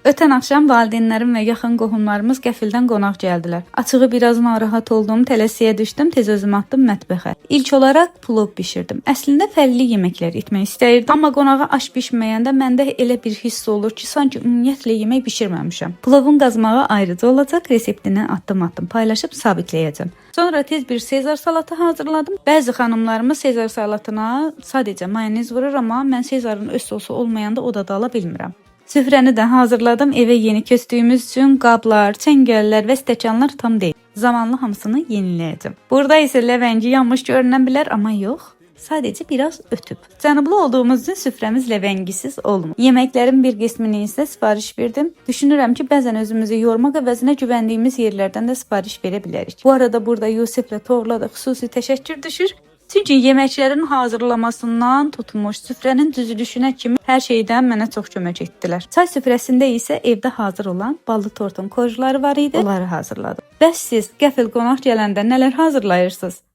Ötən axşam valideynlərim və yaxın qohumlarımız qəfildən qonaq gəldilər. Açığı biraz narahat oldum, tələsiyə düşdüm, tez özümü atdım mətbəxə. İlk olaraq plov bişirdim. Əslində fərqli yeməklər etmək istəyirdim, amma qonağa aş bişməyəndə məndə elə bir hiss olur ki, sanki ümumiyyətlə yemək bişirməmişəm. Plovun qazmağı ayrıca olacaq, reseptini addım-addım paylaşıb sabitləyəcəm. Sonra tez bir Sezar salatı hazırladım. Bəzi xanımlarımız Sezar salatına sadəcə mayonez vurur, amma mən Sezarın öz sosu olmayanda o dadı ala bilmirəm. Süfrəni də hazırladım. Evə yeni köçdüyümüz üçün qablar, çəngəllər və stəkanlar tam deyil. Zamanla hamısını yeniləyəcəm. Burada isə ləvəngi yanmış görünə bilər, amma yox. Sadəcə biraz ötüb. Cənublu olduğumuz üçün süfrəmiz ləvəngisiz olmur. Yeməklərin bir qismini isə sifariş verdim. Düşünürəm ki, bəzən özümüzü yormaq əvəzinə güvəndiyimiz yerlərdən də sifariş verə bilərik. Bu arada burada Yusiflə Toğrula da xüsusi təşəkkür düşür. Çünki yeməklərin hazırlamasından tutmuş süfrənin düzülüşünə kimi hər şeydən mənə çox kömək etdilər. Çay süfrəsində isə evdə hazır olan ballı tortun korjuları var idi. Onları hazırladım. Bəs siz qəfil qonaq gələndə nələr hazırlayırsınız?